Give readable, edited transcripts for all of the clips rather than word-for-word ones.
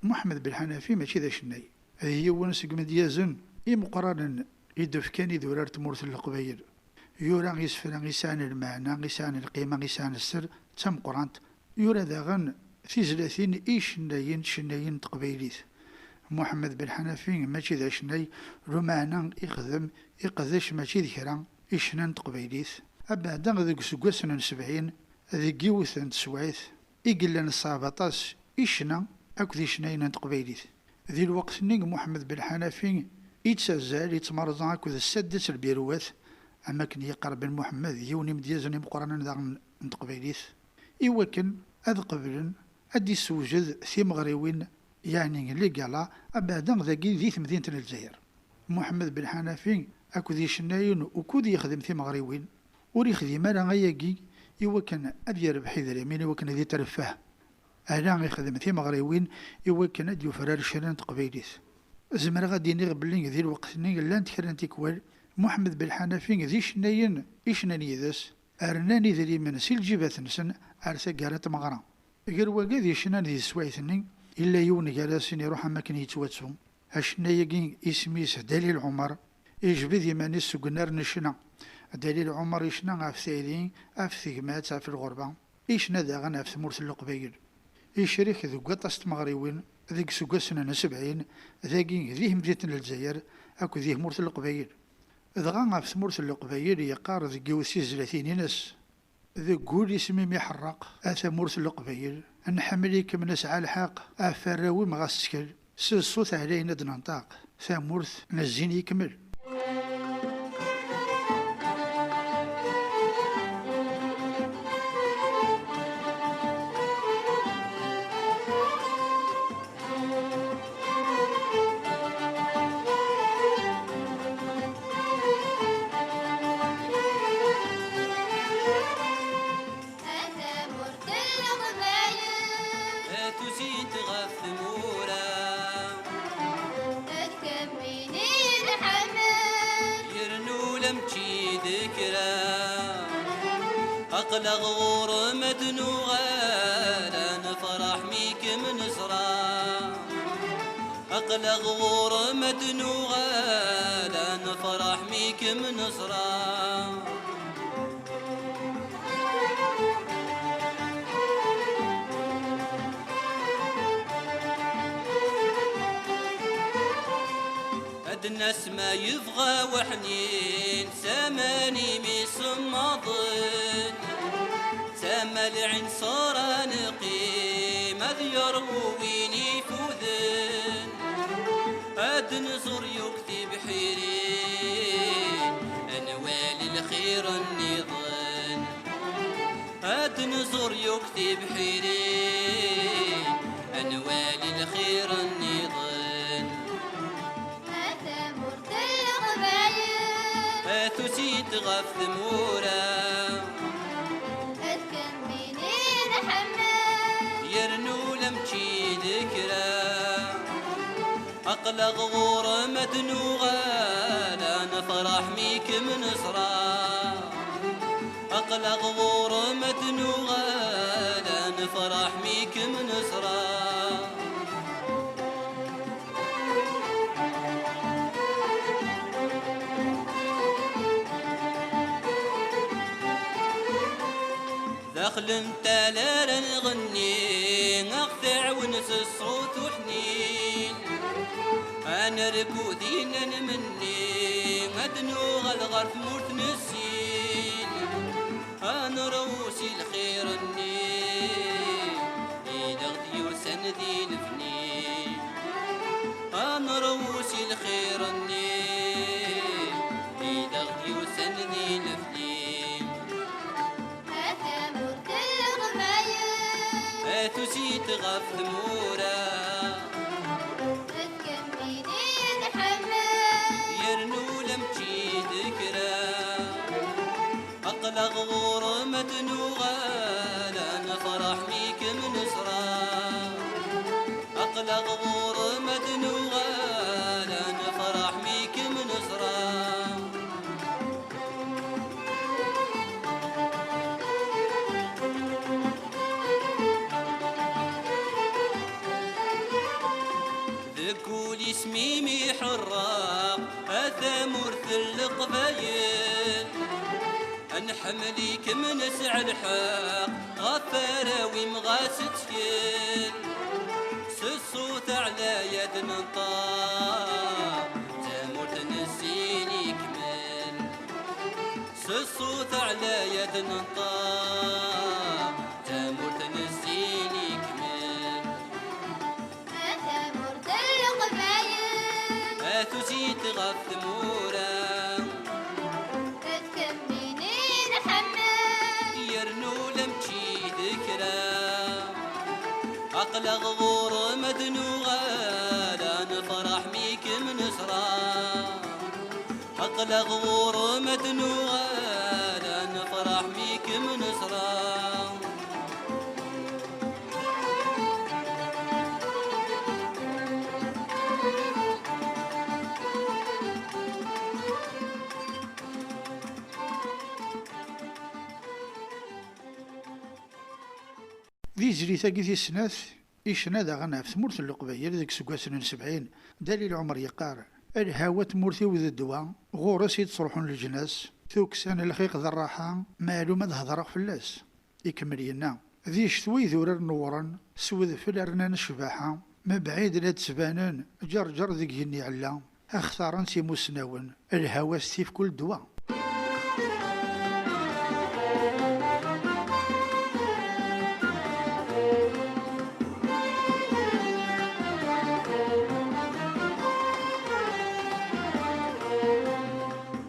محمد بالحنفي ماشي ذا شناي، هي ونس مديازن مقارنة يدف كان يدور تمورث القبيل يورا يسفر غيسان المعنى غيسان القيمة غيسان السر تم قرانت يورا ذاغن في زلاتين شناين تقبيليت محمد بالحنفي ماشي ذا شناي رمانا يقذش ماشي ذكرا إشنان تقبيليت أبعد ذاك سكواسن 70 ذيك يوثن تسوعيت إقلان الصابطاس إشنا أكو شناين تقبيليت ذي الوقت نيق محمد بالحنفي يتسازال يتمرض أكو السادس البيروات أما كان يقرب محمد يوني مديازني مقرانا ذا تقبيليت إيوكن أذ قبل أدي سوجد في مغريوين يعني اللي قالا أبدا ذاكي ذي مدينة الجزائر محمد بن حنفي أكو ذي شناين وكود يخدم في مغريوين وريخدم أنا غياكي إيوكن أبي ربحي ذا اليمين إيوكن ذي ترفاه أنا يخدم في مغريوين إيوكن أدي فرار شنان تقبيليت زمر غادي نغبلين ذي الوقت نيغ لان تكران تيكوال محمد بن حنفي ذي شناين إشناني ذاس أرناني ذي من سيل جيبات نسن عرسا قارات مغرا غير واقع ذي شنان ذي سوايثني إلا يون جالسين يروح أماكن يتواتسو هاشنايا اسميس دليل عمر يجبد ذي ماني سقنار نشنا دليل عمر يشنا غاف سايدين غاف ثقمات في الغربة إيشنا ذا غنا في ثمورة القبيل يشريك ذو قطاس مغريوين ذيك سقاسنا 70 ذاكي ذيه مدينة الجزائر أكو ذيه مورة القبيل ذغا في ثمورة القبيل يقار ذي جوسيز 30 ناس ذي قول اسمي محرق أثا مورث القبيل نحمليك من نسعى الحق أفراوي مغسكل الصوت علينا دننطاق ثامورث نزين يكمل أقلق غور مدنوغة لا نفرح ميك من زرا أقلق غور مدنوغة لا نفرح ميك من زرا الناس ما يبغى وحنين ساماني مصمضن سما العين صار نقي مذير وين يفوذن هاد نزور يكتب حيرين انوال الخير النظن هاد نزور يكتب حيرين انوال الخير النظن تسيت غف ثمورة أتكن بيني محمد يرنو لمشي ذكرى أقلق غور مدنوغة لا نفرح ميك من صرا أقلق غور مدنوغة لا نفرح ميك من صرا دخل انت لا نغني اقطع ونس الصوت وحنين انا ركودين مني ادنو الغرف مرت نسين انا روسي الخير النين يدغدي وسندين فنين انا روسي الخير النين يدغدي وسندين فنين تسيت غف ثمورة تكملي محمد يرنو لمشي ذكرى أقلق غور مدنوغة لا نفرح ميك من صرا أقلق غور مدنوغة لا نفرح ميك من صرا اسمي حراق هذا مرث القبايل نحمليك من سع الحق غفراوي مغاست كيل الصوت على يد نطاق تامر تنسيني كمل الصوت على يد نطاق تامر تنسيني كمل هذا مرد القبايل تزيد غف ثمورا تكميني نحمل يرنو لمشي ذكرى أقلق غور مدنوغة لا نفرح ميك من سرا أقلق غور مدنوغة لا نفرح ميك من سرا ذي زريثاكي ذي السنات إشنا دا غنى في ثمورث القبايل ذيك سكواسن 70 دليل عمر يقار الهوى تمورثي وذ الدواء غورس يتصرحون للجناس ثوكسان الخيق ذا الراحة معلومة هضرق فلاس يكمل ينا ذي شتوي ذورر نورا سوذ فلارنا الشباحة ما بعيد لا تسبانن جرجر ذيك جني علا اختارن سيمو سناون الهوى ستيف كل دواء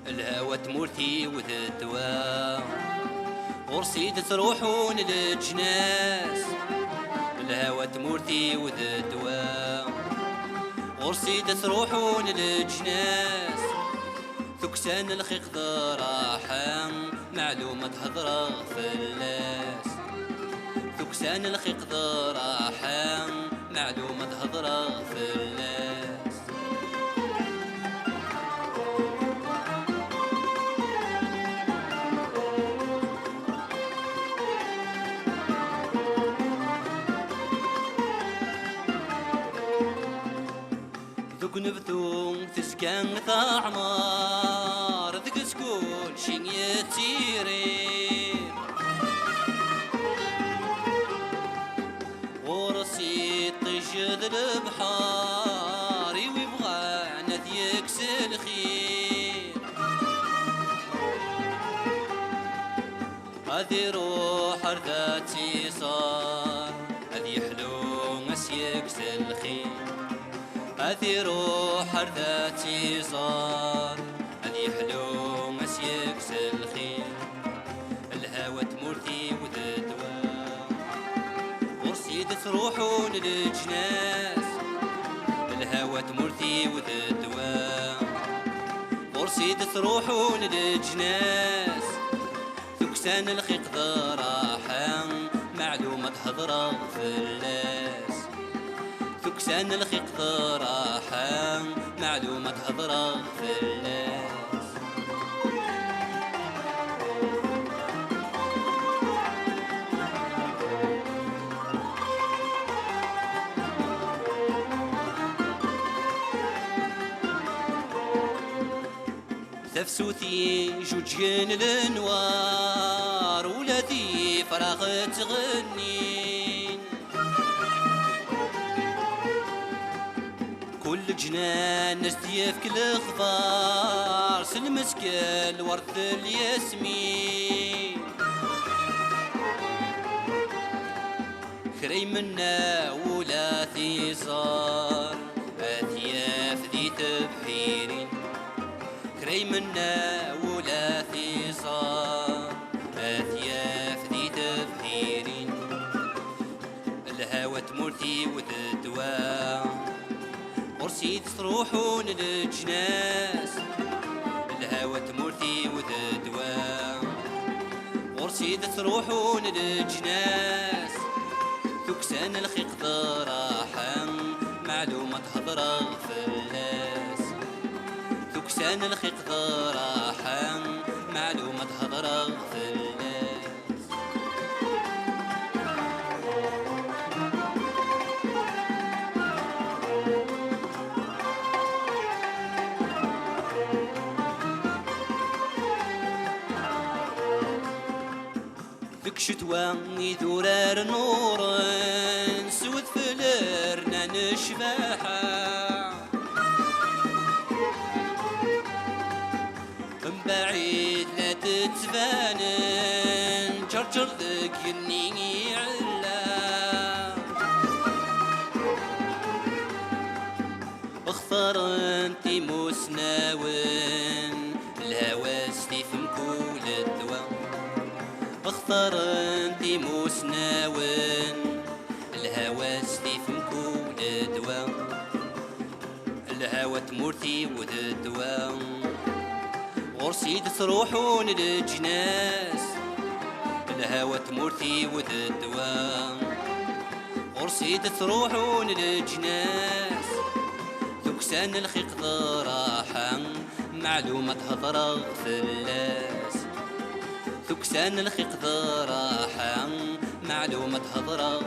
الهوى تمورتي وذ الدواء ورصيد تروحون للجناس الهوى تمورتي وذ الدواء ورصيد تروحون للجناس ثكسان الخيق ذراحا معلومة هضرة فلاس ثكسان الخيق ذراحا معلومة هضرة فلاس ذوك نبثو تسكن ثعمار ذك سكون شين يتيري ورصي طجد البحار ويبغى نديك الخير هذي روح رداتي صار هذي حلو مسيك الخير هذي روح رداتي صار هذي حلو مسيك الخير الهوى تمورتي وذ الدواء ورصيد تروحون للجناس الهوى تمورتي وذ الدواء ورصيد تروحون للجناس ثكسان الخيق ذراحا معلومة هضرة فلاس ثكسان الخيق ذراحا معلومة هضرة فلاس تفسوتي جوجين الانوار ولادي فراغ تغني كل جنان نستيف كل اخبار سلمسك الورد الياسمين خري منا ولا ثيصار اثياف ذي تبحيرين خري منا ولا ثيصار اثياف ذي تبحيرين الهوى تمورتي وذ الدواء ورصيد تروحون للجناس الهوى تمورتي وذ الدواء ورصيد تروحون للجناس ثكسان الخيق ذراحا معلومة هضرة فلاس ثكسان الخيق ذراحا معلومة هضرة فلاس شتوى يدورار نور سود فلرنا نشباحة من بعيد لا تتبان جرجر ذك يني علا اختار انتي مسناون الهواس تفهم كل الدواء اختار انتي مسناون الهواس تفهم كل الدواء الهوا تمورتي وذ الدواء غرسيد تروحون للجناس الهوا تمورتي وذ الدواء غرسيد تروحون للجناس ثكسان الخيق ضراحة معلومة هضرة فلاس ثكسان الخيق ضراحة معلومة هضرة